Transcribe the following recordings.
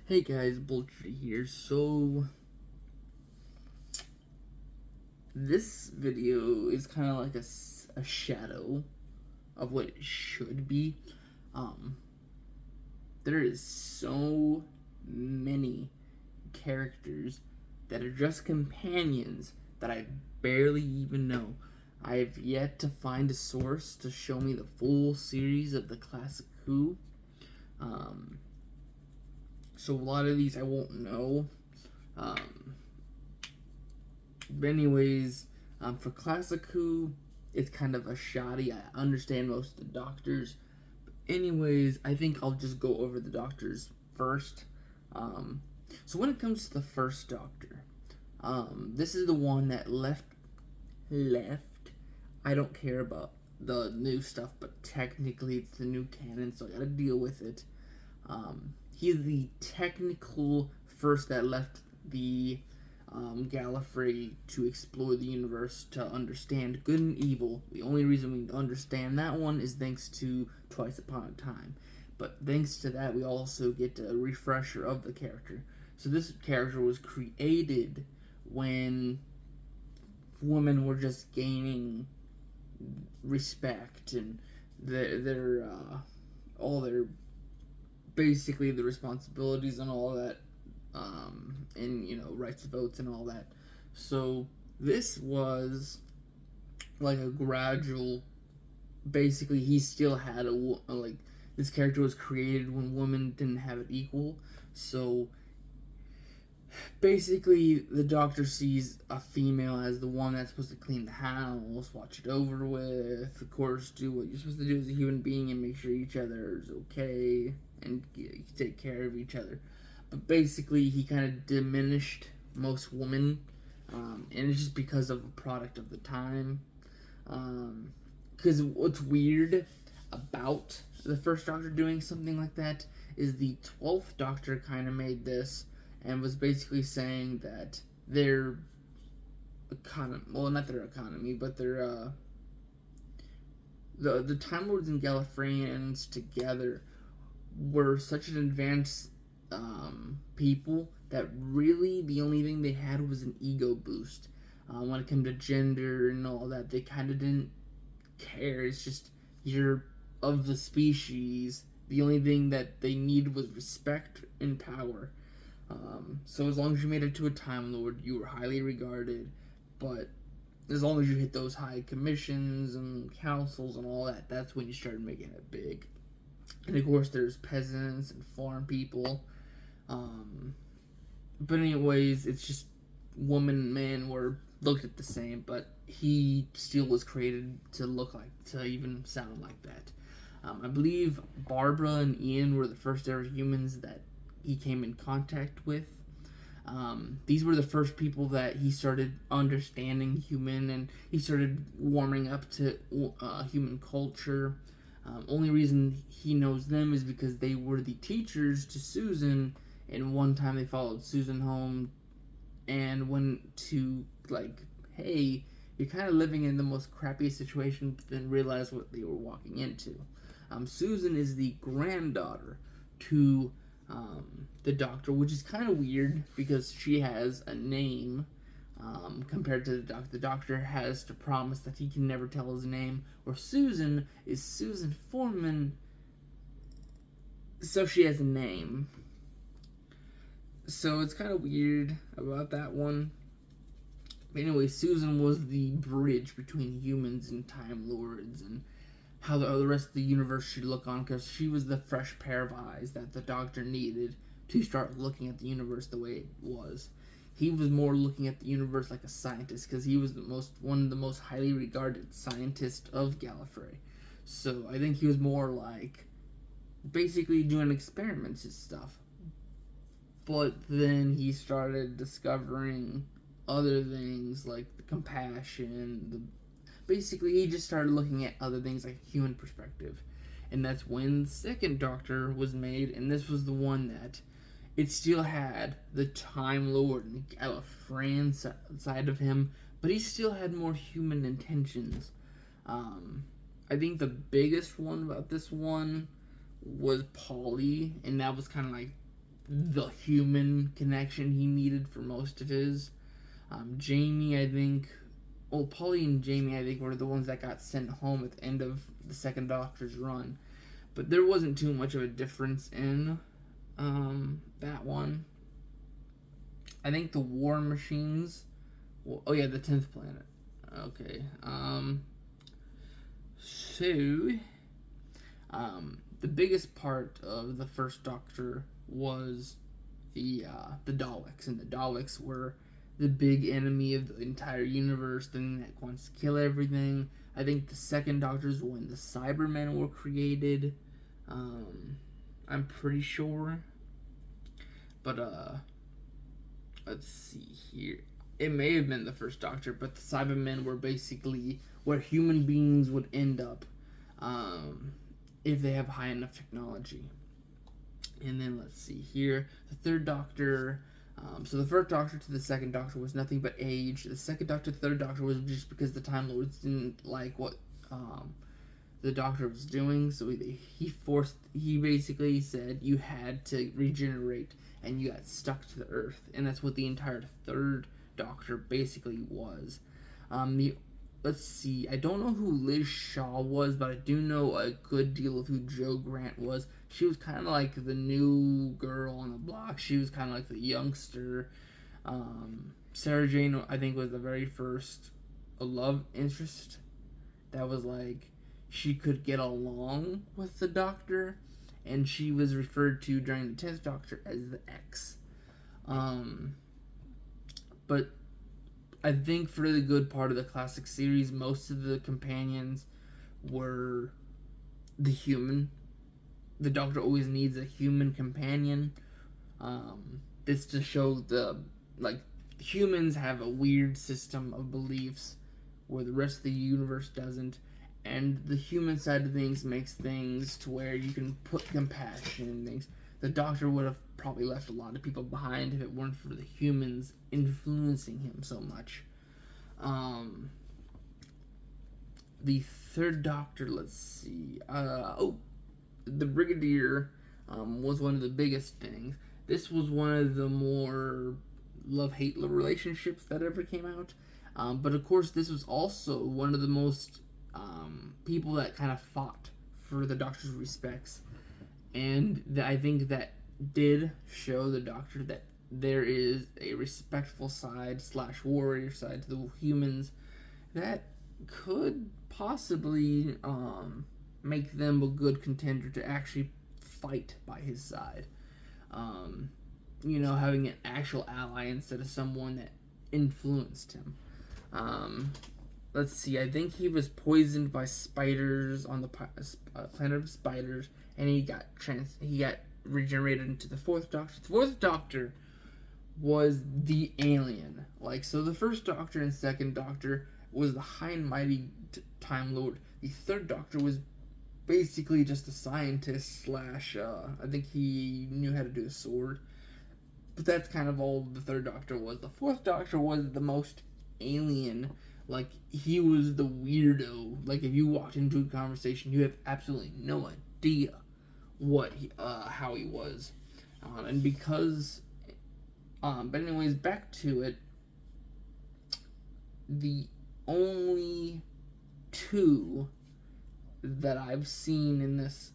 Hey guys, B.O.L.T here. So, this video is kind of like a shadow of what it should be. Um, there is so many characters that are just companions that I barely even know. I've yet to find a source to show me the full series of the classic Who. Um, so a lot of these I won't know. But anyways, for Classic Who, it's kind of a shoddy. I understand most of the doctors. But anyways, I think I'll just go over the doctors first. So when it comes to the first doctor, this is the one that left. I don't care about the new stuff, but technically it's the new canon, so I gotta deal with it. He's the technical first that left the Gallifrey to explore the universe to understand good and evil. The only reason we understand that one is thanks to Twice Upon a Time. But thanks to that, we also get a refresher of the character. So this character was created when women were just gaining respect and their all their basically the responsibilities and all that, and rights to votes and all that. So this was like a gradual. Basically, he still had like this character was created when women didn't have it equal. So basically, the Doctor sees a female as the one that's supposed to clean the house, watch it over with, of course, do what you're supposed to do as a human being and make sure each other is okay and take care of each other. But basically, he kind of diminished most women, and it's just because of a product of the time. Because what's weird about the first Doctor doing something like that is the 12th Doctor kind of made this and was basically saying that their economy, well, not their economy, but their the Time Lords and Gallifreyans together were such an advanced people that really the only thing they had was an ego boost. When it came to gender and all that, they kind of didn't care. It's just you're of the species. The only thing that they needed was respect and power. So as long as you made it to a Time Lord, you were highly regarded. But as long as you hit those high commissions and councils and all that, that's when you started making it big. And of course, there's peasants and farm people. But anyways, it's just woman and man were looked at the same, but he still was created to even sound like that. I believe Barbara and Ian were the first ever humans that he came in contact with. These were the first people that he started understanding human, and he started warming up to human culture. Only reason he knows them is because they were the teachers to Susan, and one time they followed Susan home and went to, like, hey, you're kind of living in the most crappy situation, but then realized what they were walking into. Susan is the granddaughter to the Doctor, which is kind of weird because she has a name compared to the Doctor. The Doctor has to promise that he can never tell his name, or Susan is Susan Foreman, so she has a name. So it's kind of weird about that one. But anyway, Susan was the bridge between humans and Time Lords and how the rest of the universe should look on, because she was the fresh pair of eyes that the Doctor needed to start looking at the universe the way it was. He was more looking at the universe like a scientist, because he was one of the most highly regarded scientists of Gallifrey. So I think he was more like basically doing experiments and stuff. But then he started discovering other things like the compassion. Basically, he just started looking at other things like human perspective. And that's when the second Doctor was made, and this was the one that it still had the Time Lord and the Gallifreyan side of him, but he still had more human intentions. I think the biggest one about this one was Polly, and that was kind of like the human connection he needed for most of his. Jamie, I think, Polly and Jamie, I think, were the ones that got sent home at the end of the second Doctor's run. But there wasn't too much of a difference in that one. I think the War Machines. Oh yeah, the 10th planet. Okay. The biggest part of the first Doctor was the Daleks, and the Daleks were the big enemy of the entire universe, the thing that wants to kill everything. I think the second Doctor is when the Cybermen were created. I'm pretty sure. But let's see here. It may have been the first Doctor, but the Cybermen were basically where human beings would end up if they have high enough technology. And then let's see here. The third Doctor. So the first Doctor to the second Doctor was nothing but age. The second Doctor to the third Doctor was just because the Time Lords didn't like what the Doctor was doing. So he basically said you had to regenerate and you got stuck to the Earth. And that's what the entire third Doctor basically was. Let's see, I don't know who Liz Shaw was, but I do know a good deal of who Jo Grant was. She was kind of like the new girl on the block. She was kind of like the youngster. Sarah Jane, I think, was the very first love interest that was like, she could get along with the Doctor, and she was referred to during the 10th Doctor as the X. But I think for the good part of the classic series, most of the companions were the human. The Doctor always needs a human companion. It's to show humans have a weird system of beliefs where the rest of the universe doesn't. And the human side of things makes things to where you can put compassion in things. The Doctor would have probably left a lot of people behind if it weren't for the humans influencing him so much. The third Doctor, let's see. The Brigadier was one of the biggest things. This was one of the more love-hate relationships that ever came out. But of course, this was also one of the most people that kind of fought for the Doctor's respects. And I think that did show the Doctor that there is a respectful side / warrior side to the humans that could possibly make them a good contender to actually fight by his side. Having an actual ally instead of someone that influenced him. Let's see, I think he was poisoned by spiders on the planet of spiders, and he got regenerated into the fourth Doctor. The fourth Doctor was the alien. So the first Doctor and second Doctor was the high and mighty Time Lord. The third Doctor was basically just a scientist / I think he knew how to do a sword. But that's kind of all the third Doctor was. The fourth Doctor was the most alien. He was the weirdo. If you walked into a conversation, you have absolutely no idea how he was. And because... but anyways, back to it. The only two that I've seen in this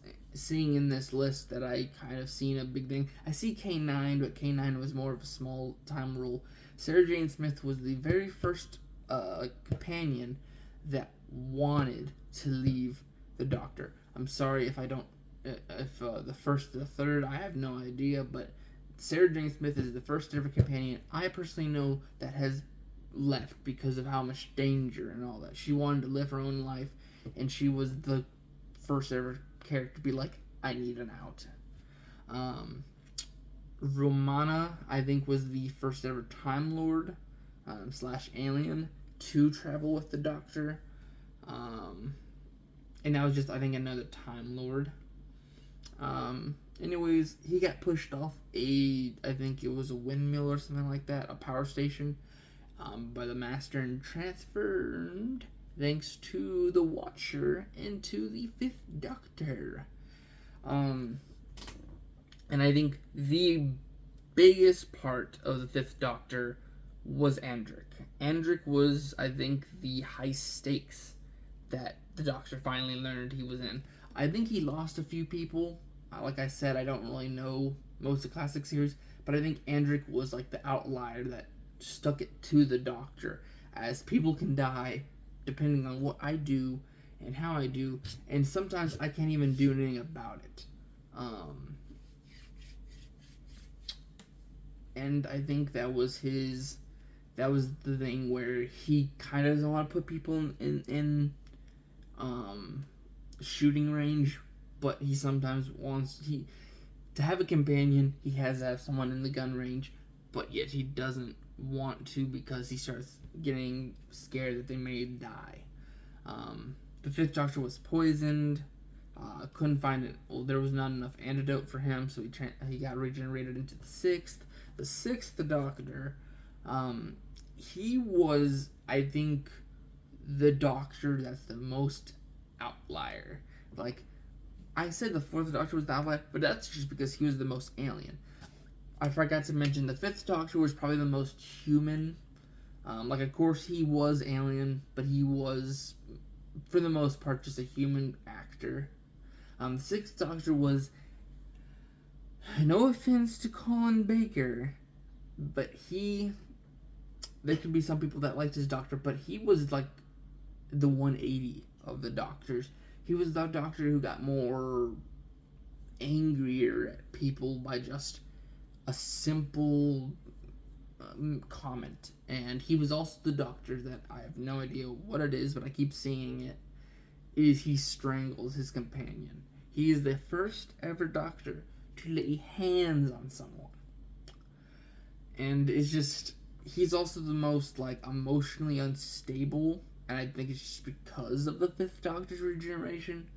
list that I kind of seen a big thing. I see K9, but K9 was more of a small time rule. Sarah Jane Smith was the very first companion that wanted to leave the Doctor. I'm sorry if the first to the third, I have no idea, but Sarah Jane Smith is the first ever companion I personally know that has left because of how much danger and all that. She wanted to live her own life, and she was the first ever character to be like, I need an out. Romana, I think, was the first ever Time Lord / alien to travel with the Doctor. And that was just, I think, another Time Lord. Anyways, he got pushed off I think it was a windmill or something like that, a power station, by the Master, and transferred, thanks to the Watcher, into the fifth Doctor. And And I think the biggest part of the Fifth Doctor was Andric. Andric was, I think, the high stakes that the Doctor finally learned he was in. I think he lost a few people. Like I said, I don't really know most of the classic series, but I think Andric was like the outlier that stuck it to the Doctor, as people can die depending on what I do and how I do, and sometimes I can't even do anything about it. And I think that was the thing where he kind of doesn't want to put people in shooting range, but he sometimes wants to have a companion. He has to have someone in the gun range, but yet he doesn't want to because he starts getting scared that they may die. The Fifth Doctor was poisoned. Couldn't find it. Well, there was not enough antidote for him, so he got regenerated into the Sixth. The Sixth Doctor, he was, I think, the Doctor that's the most outlier. Like, I said the Fourth Doctor was the outlier, but that's just because he was the most alien. I forgot to mention the Fifth Doctor was probably the most human. Like, of course, he was alien, but he was, for the most part, just a human actor. The Sixth Doctor was, no offense to Colin Baker, but there could be some people that liked his Doctor, but he was like the 180 of the Doctors. He was the Doctor who got more angrier at people by just a simple comment. And he was also the Doctor that I have no idea what it is, but I keep seeing it, is he strangles his companion. He is the first ever Doctor to lay hands on someone. And it's just, he's also the most, like, emotionally unstable, and I think it's just because of the Fifth Doctor's regeneration.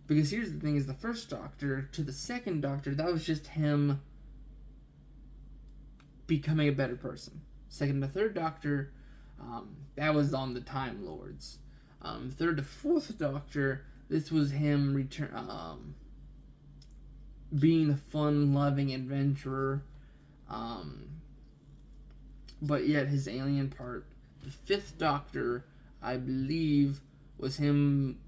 Because here's the thing, is the First Doctor to the Second Doctor, that was just him becoming a better person. Second to Third Doctor, that was on the Time Lords. Third to Fourth Doctor, this was him being the fun-loving adventurer, but yet his alien part. The Fifth Doctor, I believe, was him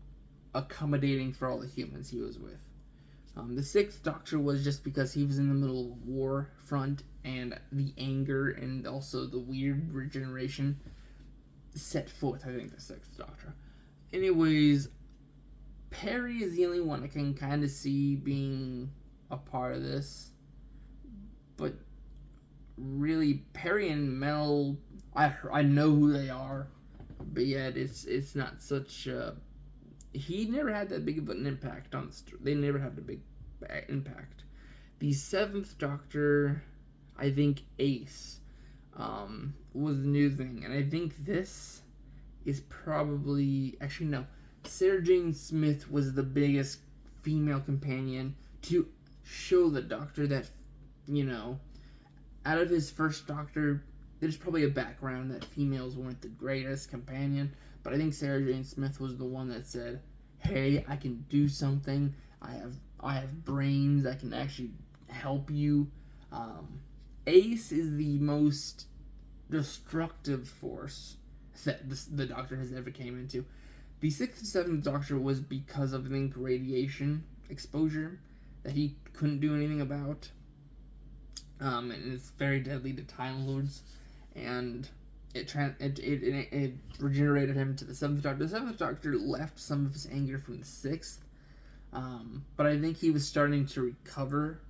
accommodating for all the humans he was with. The Sixth Doctor was just because he was in the middle of a war front, and the anger and also the weird regeneration set forth, I think, the Sixth Doctor. Anyways, Perry is the only one I can kind of see being a part of this. But really, Perry and Mel, I know who they are, but yet it's not such a... He never had that big of an impact on the story. They never had a big impact. The Seventh Doctor, I think Ace, was the new thing. And I think this is probably... Actually, no. Sarah Jane Smith was the biggest female companion to show the Doctor that, you know, out of his first Doctor, there's probably a background that females weren't the greatest companion, but I think Sarah Jane Smith was the one that said, hey, I can do something, I have brains, I can actually help you. Ace is the most destructive force that the Doctor has ever came into. The Sixth and Seventh Doctor was because of, I think, radiation exposure that he couldn't do anything about. And it's very deadly to Time Lords. And it regenerated him to the Seventh Doctor. The Seventh Doctor left some of his anger from the Sixth. But I think he was starting to recover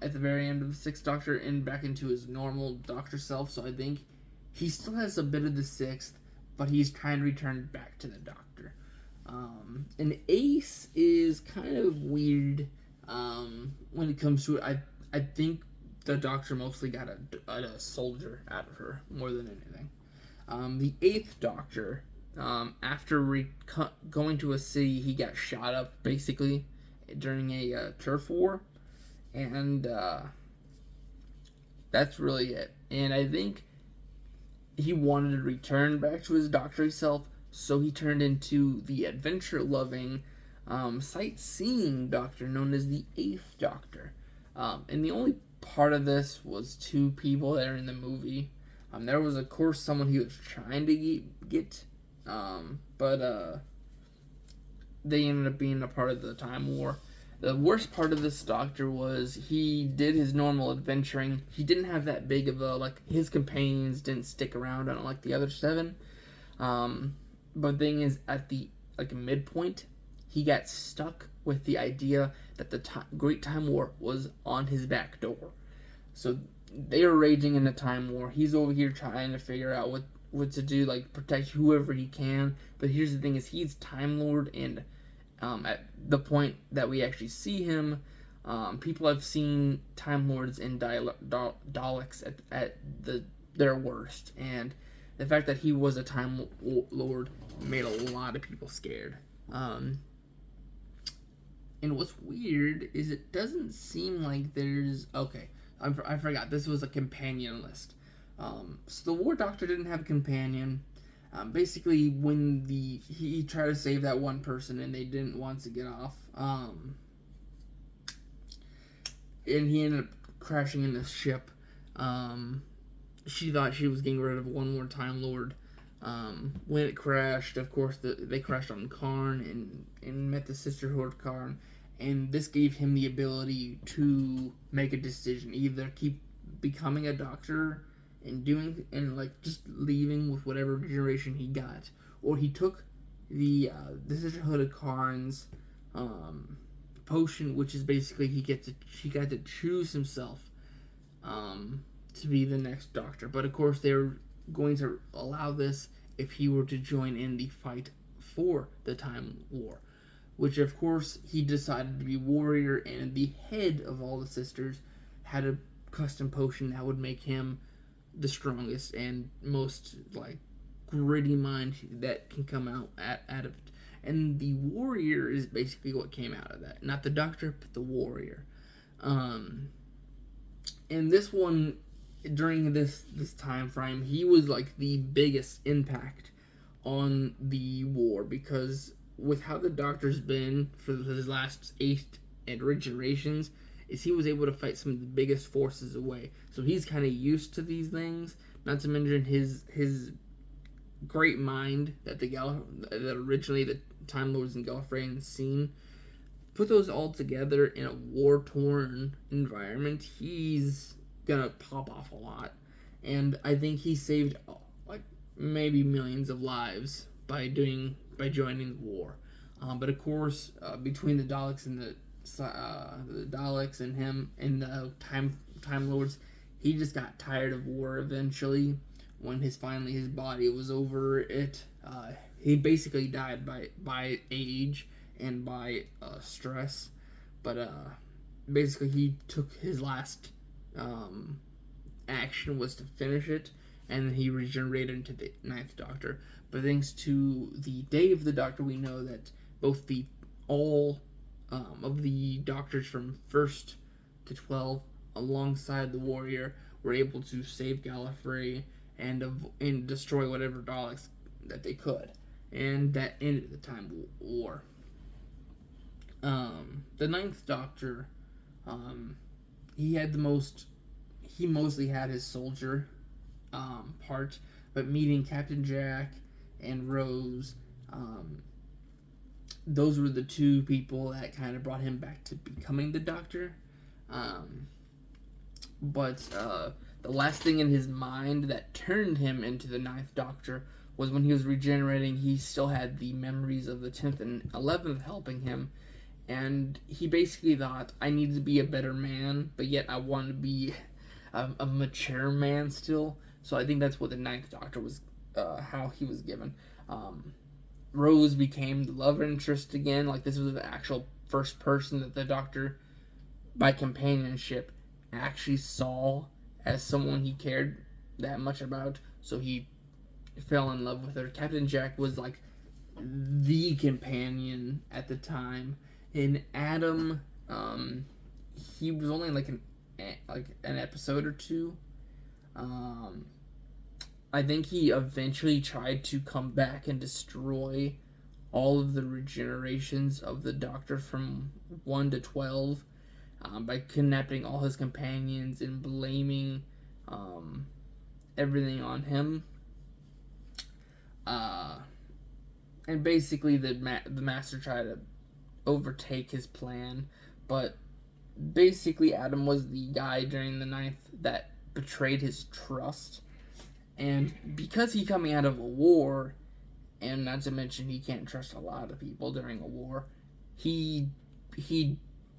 at the very end of the Sixth Doctor and back into his normal Doctor self. So I think he still has a bit of the Sixth, but he's trying to return back to the Doctor. And Ace is kind of weird when it comes to it. I think the Doctor mostly got a soldier out of her more than anything. The Eighth Doctor, after going to a city, he got shot up basically during a turf war, and that's really it. And I think he wanted to return back to his Doctor self, so he turned into the adventure-loving, sightseeing Doctor known as the Eighth Doctor. And the only part of this was two people that are in the movie. There was, of course, someone he was trying to get, but they ended up being a part of the Time War. The worst part of this Doctor was he did his normal adventuring. He didn't have that big of a, his companions didn't stick around, unlike the other 7. But the thing is, at the, midpoint, he got stuck with the idea that the Great Time War was on his back door. So they are raging in the Time War. He's over here trying to figure out what to do, protect whoever he can. But here's the thing: is he's Time Lord, and at the point that we actually see him, people have seen Time Lords and Daleks at their worst, and the fact that he was a Time Lord made a lot of people scared. And what's weird is it doesn't seem like there's... Okay, I forgot. This was a companion list. So the War Doctor didn't have a companion. Basically, when he tried to save that one person and they didn't want to get off, and he ended up crashing in the ship. She thought she was getting rid of one more Time Lord. When it crashed, of course, they crashed on Karn and met the Sisterhood Karn, and this gave him the ability to make a decision: either keep becoming a Doctor and just leaving with whatever generation he got, or he took the Sisterhood of Karn's potion, which is basically he got to choose himself to be the next Doctor. But of course, they're going to allow this if he were to join in the fight for the Time War, which of course he decided to be warrior, and the head of all the sisters had a custom potion that would make him the strongest and most gritty mind that can come out of it. And the warrior is basically what came out of that, not the Doctor, but the warrior. And this one, during this time frame, he was the biggest impact on the war, because with how the Doctor's been for his last 8 generations, is he was able to fight some of the biggest forces away. So he's kind of used to these things, not to mention his great mind that that originally the Time Lords and Gallifreyans seen. Put those all together in a war-torn environment, he's gonna pop off a lot. And I think he saved maybe millions of lives by joining the war. But of course, between the Daleks and the Daleks and him and the Time Lords, he just got tired of war eventually. When his body was over it, he basically died by age and by stress. But basically, he took his last action was to finish it, and he regenerated into the 9th Doctor. But thanks to the Day of the Doctor, we know that both all of the Doctors from 1st to 12, alongside the Warrior, were able to save Gallifrey and destroy whatever Daleks that they could. And that ended the Time War. The 9th Doctor, he mostly had his soldier part, but meeting Captain Jack and Rose, those were the two people that kind of brought him back to becoming the Doctor. But the last thing in his mind that turned him into the 9th Doctor was when he was regenerating. He still had the memories of the 10th and 11th helping him, and he basically thought, I need to be a better man, but yet I want to be a mature man still. So I think that's what the 9th Doctor was, how he was given. Rose became the love interest again. This was the actual first person that the Doctor, by companionship, actually saw as someone he cared that much about. So he fell in love with her. Captain Jack was the companion at the time. And Adam, he was only an episode or two. I think he eventually tried to come back and destroy all of the regenerations of the Doctor from 1 to 12. by kidnapping all his companions and blaming everything on him. And basically, the master tried to overtake his plan, but basically, Adam was the guy during the ninth that betrayed his trust, and because he coming out of a war, and not to mention he can't trust a lot of people during a war, he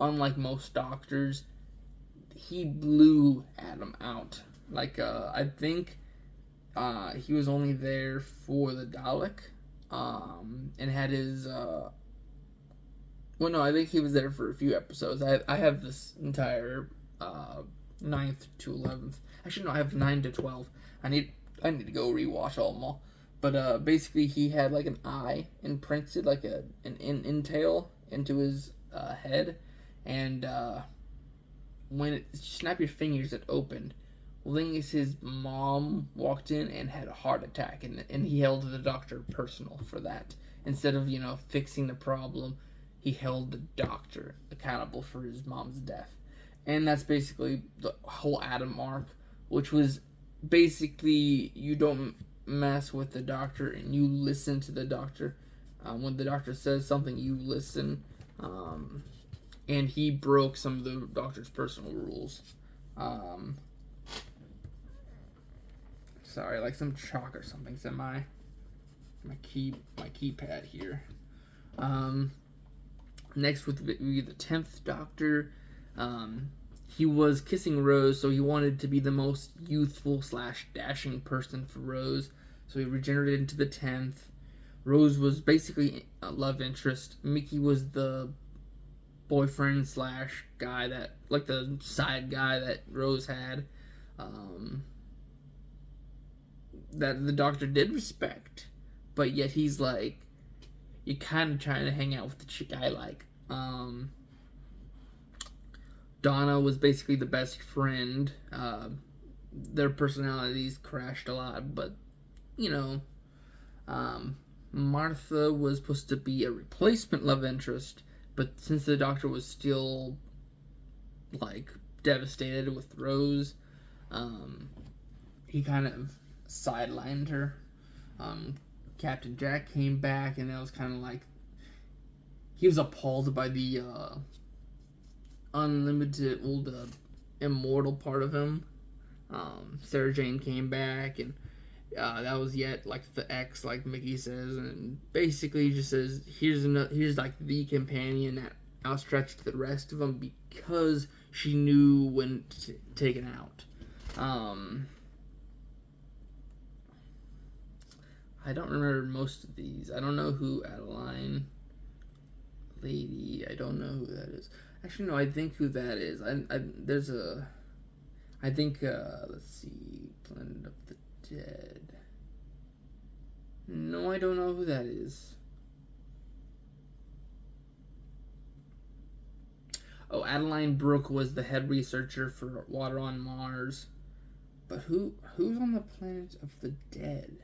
unlike most doctors, he blew Adam out. Like I think he was only there for the Dalek, and had his well, no, I think he was there for a few episodes. I have this entire 9th to 11th. Actually, no, I have 9 to 12. I need to go rewatch all of them all. But basically, he had like an eye imprinted, like an intail into his head, and when it snap your fingers, it opened. Well, the thing is, his mom walked in and had a heart attack, and he held the doctor personal for that. Instead of fixing the problem, he held the doctor accountable for his mom's death. And that's basically the whole Adam arc, which was basically you don't mess with the doctor and you listen to the doctor. When the doctor says something, you listen. And he broke some of the doctor's personal rules. Sorry, like some chalk or something's in my keypad here. Next would be the 10th Doctor. He was kissing Rose, so he wanted to be the most youthful / dashing person for Rose. So he regenerated into the 10th. Rose was basically a love interest. Mickey was the boyfriend / guy that, like the side guy that Rose had. That the Doctor did respect. But yet he's like, you're kind of trying to hang out with the chick I like. Donna was basically the best friend. Their personalities crashed a lot, but Martha was supposed to be a replacement love interest, but since the Doctor was still like devastated with Rose, he kind of sidelined her. Captain Jack came back, and that was kind of like he was appalled by the unlimited, immortal part of him. Sarah Jane came back, and that was yet like the X, like Mickey says, and basically just says here's like the companion that outstretched the rest of them because she knew when to take it out. I don't remember most of these. I don't know who Adeline Lady. I don't know who that is. Actually, no. I think who that is. There's a. I think. Let's see. Planet of the Dead. No, I don't know who that is. Oh, Adeline Brooke was the head researcher for Water on Mars. But who's on the Planet of the Dead?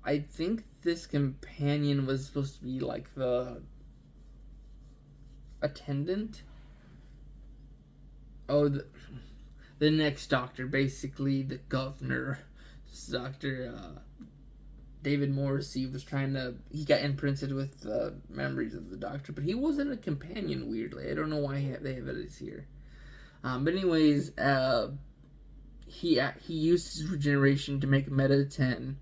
I think this companion was supposed to be like the attendant. Oh, the next Doctor, basically the governor, Dr. David Morrissey was he got imprinted with memories of the Doctor, but he wasn't a companion, weirdly. I don't know why they have it here. But anyways, he used his regeneration to make Meta 10.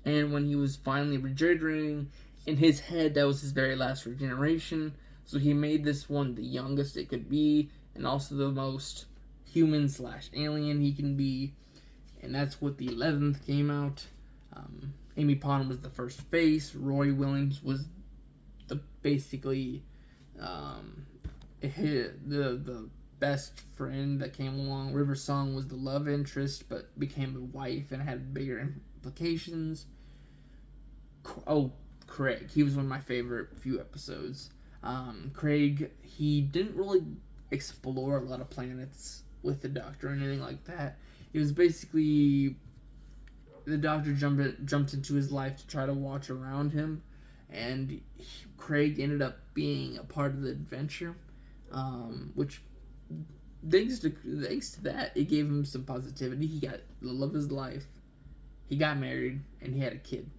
And when he was finally regenerating, in his head, that was his very last regeneration. So he made this one the youngest it could be, and also the most human / alien he can be. And that's what the 11th came out. Amy Pond was the first face. Roy Williams was basically the best friend that came along. River Song was the love interest, but became a wife and had bigger implications. Craig. He was one of my favorite few episodes. Craig, he didn't really explore a lot of planets with the Doctor or anything like that. It was basically the Doctor jumped into his life to try to watch around him, and Craig ended up being a part of the adventure, which thanks to that, it gave him some positivity. He got the love of his life. He got married and he had a kid.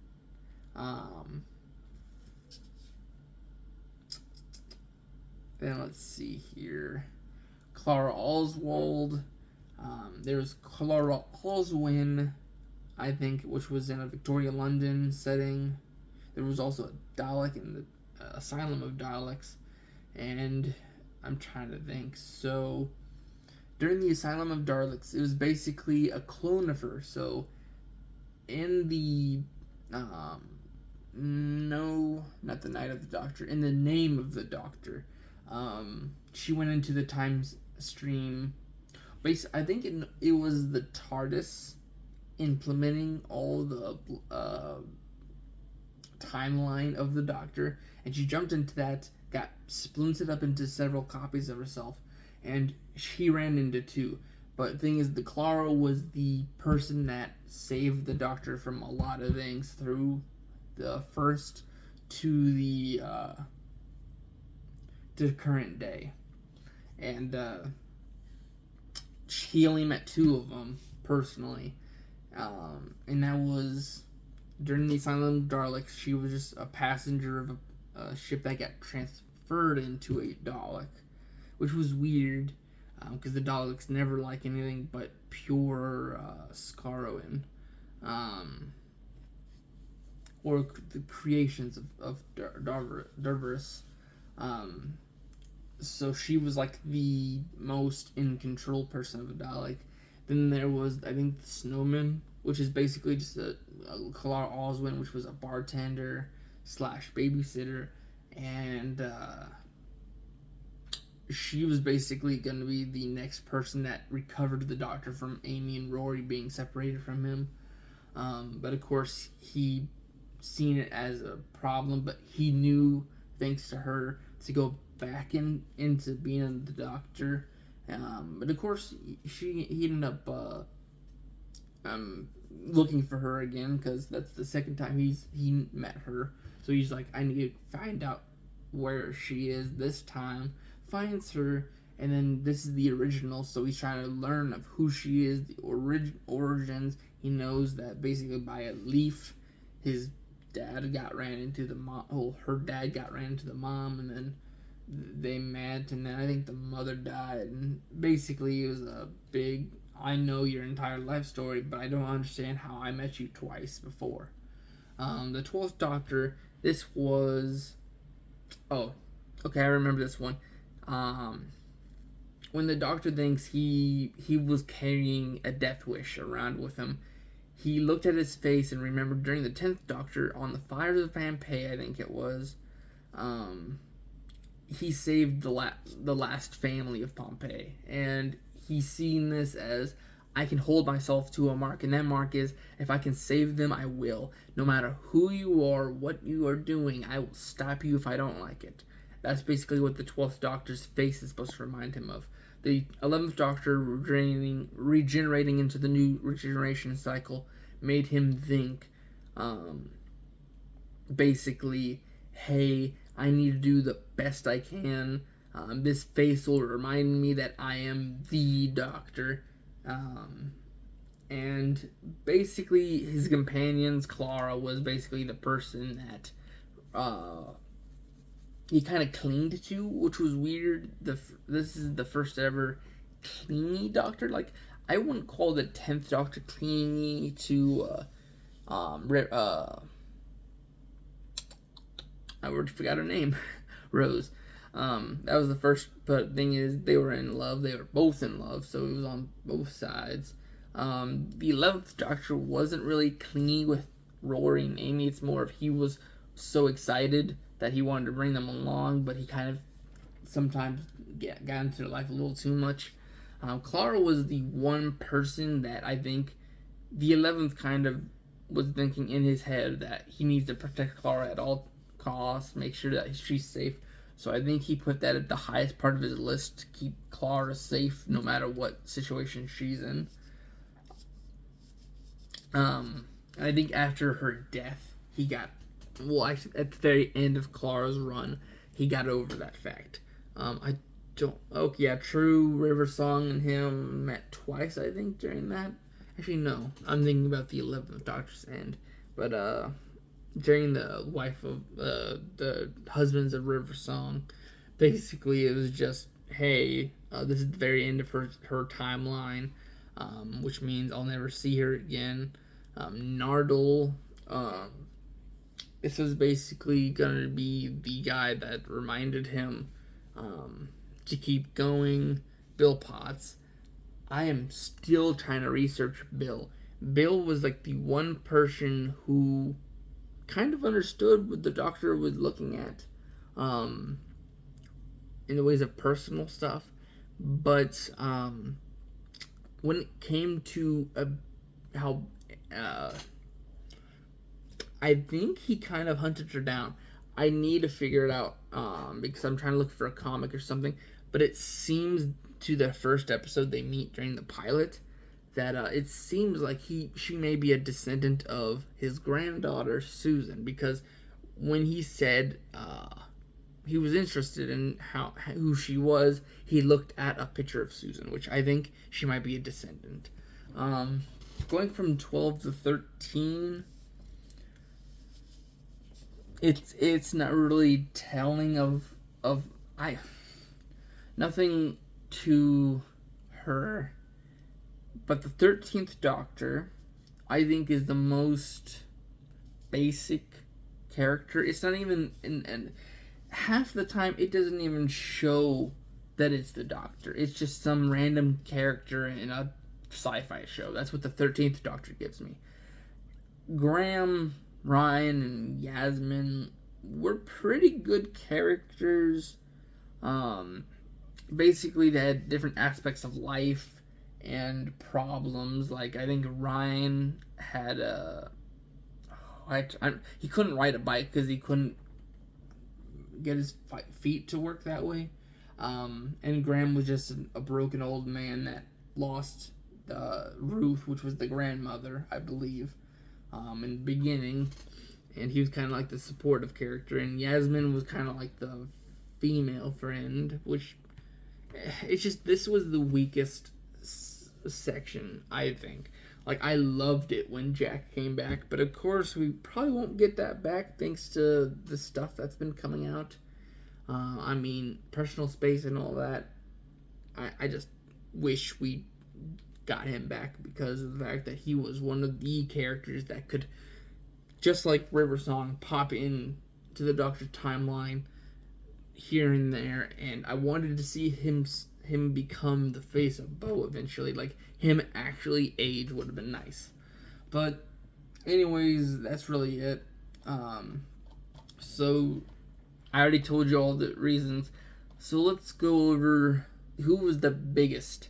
Then let's see here. Clara Allswold. There was Clara Allswyn, I think, which was in a Victoria, London setting. There was also a Dalek in the Asylum of Daleks. And I'm trying to think. So, during the Asylum of Daleks, it was basically a clone of her. So, in the no, not the Night of the Doctor. In the Name of the Doctor, she went into the time stream. I think it was the TARDIS implementing all the timeline of the Doctor, and she jumped into that, got splintered up into several copies of herself, and she ran into two. But the thing is, the Clara was the person that saved the Doctor from a lot of things through the first to the current day. And she only met two of them personally. And that was during the Asylum of Daleks. She was just a passenger of a ship that got transferred into a Dalek, which was weird. Because the Daleks never like anything but pure Scaroin, or the creations of Darverus. So she was like the most in control person of a Dalek. Then there was, I think, the Snowman, which is basically just a Clara Allswold, which was a bartender / babysitter, and she was basically going to be the next person that recovered the Doctor from Amy and Rory being separated from him. But of course, he seen it as a problem, but he knew, thanks to her, to go back into being the Doctor. But of course, he ended up looking for her again, because that's the second time he met her. So he's like, I need to find out where she is this time. Finds her, and then this is the original, so he's trying to learn of who she is, the origins. He knows that basically by a leaf, his dad got ran into the mom. Oh, her dad got ran into the mom, and then they met, and then I think the mother died. And basically, it was a big, I know your entire life story, but I don't understand how I met you twice before. The 12th Doctor, this was, oh, okay, I remember this one. When the Doctor thinks he was carrying a death wish around with him, he looked at his face and remembered during the 10th Doctor on the fires of Pompeii, I think it was, he saved the last family of Pompeii, and he's seen this as, I can hold myself to a mark, and that mark is, if I can save them, I will. No matter who you are, what you are doing, I will stop you if I don't like it. That's basically what the 12th Doctor's face is supposed to remind him of. The 11th Doctor regenerating into the new regeneration cycle made him think, basically, hey, I need to do the best I can. This face will remind me that I am the Doctor. And basically, his companions, Clara, was basically the person that he kind of clinged to, which was weird. This is the first ever clingy Doctor. Like, I wouldn't call the 10th Doctor clingy to I already forgot her name. Rose. That was the first, but the thing is, they were in love. They were both in love, so it was on both sides. The 11th Doctor wasn't really clingy with Rory and Amy. It's more of he was so excited that he wanted to bring them along, but he kind of sometimes got into their life a little too much. Clara was the one person that I think the 11th kind of was thinking in his head that he needs to protect Clara at all costs, make sure that she's safe. So I think he put that at the highest part of his list to keep Clara safe no matter what situation she's in. I think after her death, he got well, actually, at the very end of Clara's run, he got over that fact. I don't. Oh, yeah, True, River Song, and him met twice, I think, during that. Actually, no. I'm thinking about the 11th Doctor's End. But, during the wife of, the husbands of River Song, basically it was just, hey, this is the very end of her timeline, which means I'll never see her again. Nardole, this was basically gonna be the guy that reminded him to keep going. Bill Potts. I am still trying to research Bill. Bill was like the one person who kind of understood what the Doctor was looking at, in the ways of personal stuff, but when it came to how I think he kind of hunted her down. I need to figure it out, because I'm trying to look for a comic or something. But it seems to the first episode they meet during the pilot that it seems like she may be a descendant of his granddaughter Susan, because when he said he was interested in who she was, he looked at a picture of Susan, which I think she might be a descendant. Going from 12 to 13, it's not really telling of nothing to her, but the 13th Doctor, I think, is the most basic character. It's not even and half the time it doesn't even show that it's the Doctor. It's just some random character in a sci-fi show. That's what the 13th Doctor gives me. Graham, Ryan, and Yasmin were pretty good characters. Basically, they had different aspects of life and problems. Like, I think Ryan had he couldn't ride a bike because he couldn't get his feet to work that way. And Graham was just a broken old man that lost Ruth, which was the grandmother, I believe, in the beginning. And he was kind of like the supportive character. And Yasmin was kind of like the female friend, which, it's just, this was the weakest section, I think. Like, I loved it when Jack came back, but of course we probably won't get that back thanks to the stuff that's been coming out. I mean, personal space and all that. I just wish we got him back because of the fact that he was one of the characters that could, just like River Song, pop in to the Doctor timeline here and there, and I wanted to see him become the face of Bo eventually. Like, him actually age would have been nice. But anyways, that's really it. So I already told you all the reasons. So let's go over who was the biggest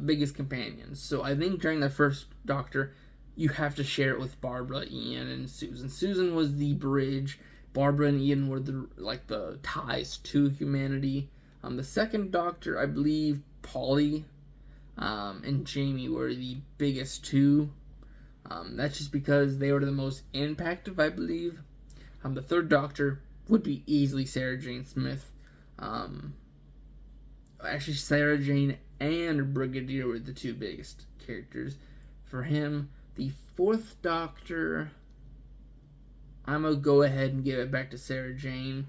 biggest companions. So I think during the first Doctor, you have to share it with Barbara, Ian, and Susan. Susan was the bridge. Barbara and Ian were the ties to humanity. The second Doctor, I believe, Polly and Jamie were the biggest two. That's just because they were the most impactful, I believe. The third Doctor would be easily Sarah Jane Smith. Actually, Sarah Jane and Brigadier were the two biggest characters for him. The fourth Doctor, I'm going to go ahead and give it back to Sarah Jane,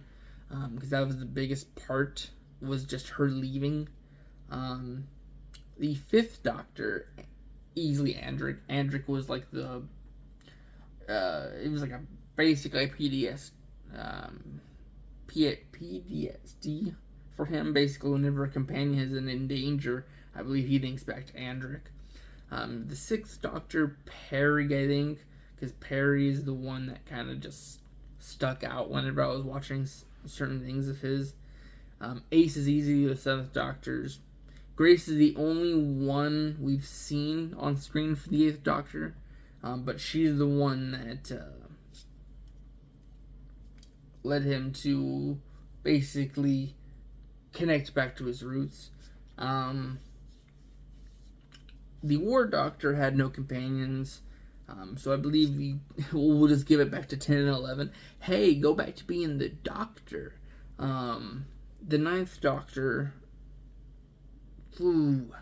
because that was the biggest part, was just her leaving. The fifth Doctor, easily Andric. Andric was like it was like basically a PTSD for him. Basically, whenever a companion is in danger, I believe he thinks back to Andric. The sixth Doctor, Perry, I think, because Perry is the one that kind of just stuck out whenever I was watching certain things of his. Ace is easily the seventh Doctor's. Grace is the only one we've seen on screen for the eighth Doctor, but she's the one that led him to basically connect back to his roots. The War Doctor had no companions. So I believe we'll just give it back to 10 and 11. Hey, go back to being the Doctor. The ninth Doctor. Ooh.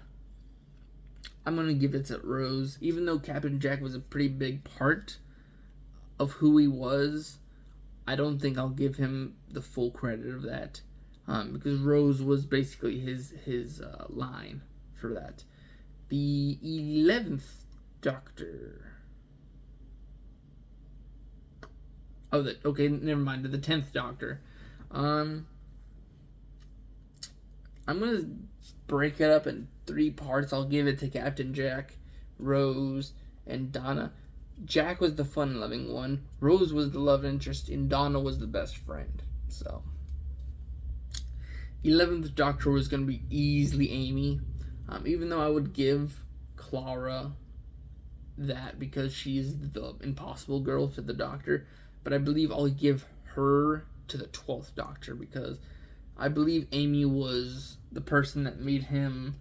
I'm going to give it to Rose. Even though Captain Jack was a pretty big part of who he was, I don't think I'll give him the full credit of that. Because Rose was basically his line for that. The 11th Doctor. Okay, never mind. The 10th Doctor. I'm gonna break it up in 3 parts. I'll give it to Captain Jack, Rose, and Donna. Jack was the fun-loving one. Rose was the love interest, and Donna was the best friend. So, 11th Doctor was gonna be easily Amy. Even though I would give Clara that because she's the impossible girl to the Doctor. But I believe I'll give her to the 12th Doctor because I believe Amy was the person that made him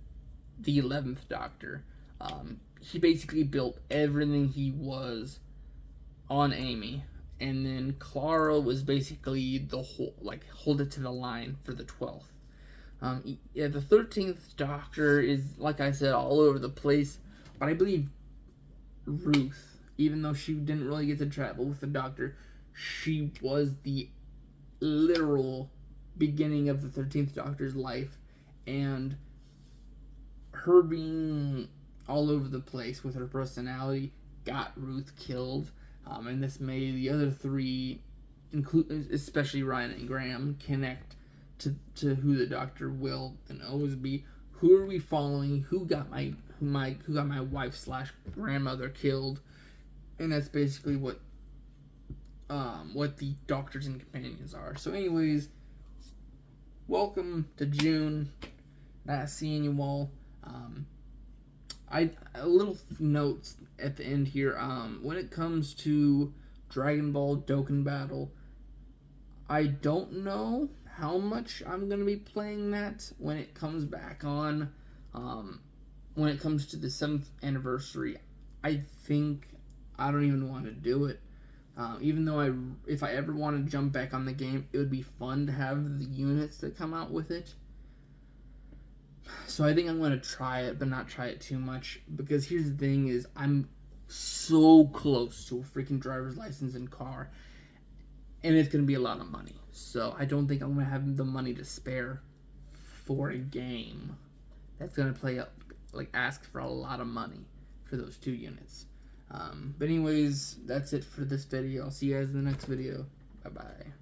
the 11th Doctor. He basically built everything he was on Amy. And then Clara was basically the whole, hold it to the line for the 12th. The 13th Doctor is, like I said, all over the place. But I believe Ruth, even though she didn't really get to travel with the Doctor, she was the literal beginning of the 13th Doctor's life, and her being all over the place with her personality got Ruth killed, and this made the other 3, especially Ryan and Graham, connect to who the Doctor will and always be. Who are we following? Who got my wife / grandmother killed? And that's basically what the Doctors and Companions are. So anyways, welcome to June. Nice seeing you all. A little notes at the end here. When it comes to Dragon Ball Dokkan Battle, I don't know how much I'm going to be playing that when it comes back on. When it comes to the 7th anniversary, I think I don't even want to do it. Even though if I ever want to jump back on the game, it would be fun to have the units that come out with it. So I think I'm going to try it, but not try it too much. Because here's the thing is, I'm so close to a freaking driver's license and car. And it's going to be a lot of money. So I don't think I'm going to have the money to spare for a game that's going to ask for a lot of money for those 2 units. But anyways, that's it for this video. I'll see you guys in the next video. Bye-bye.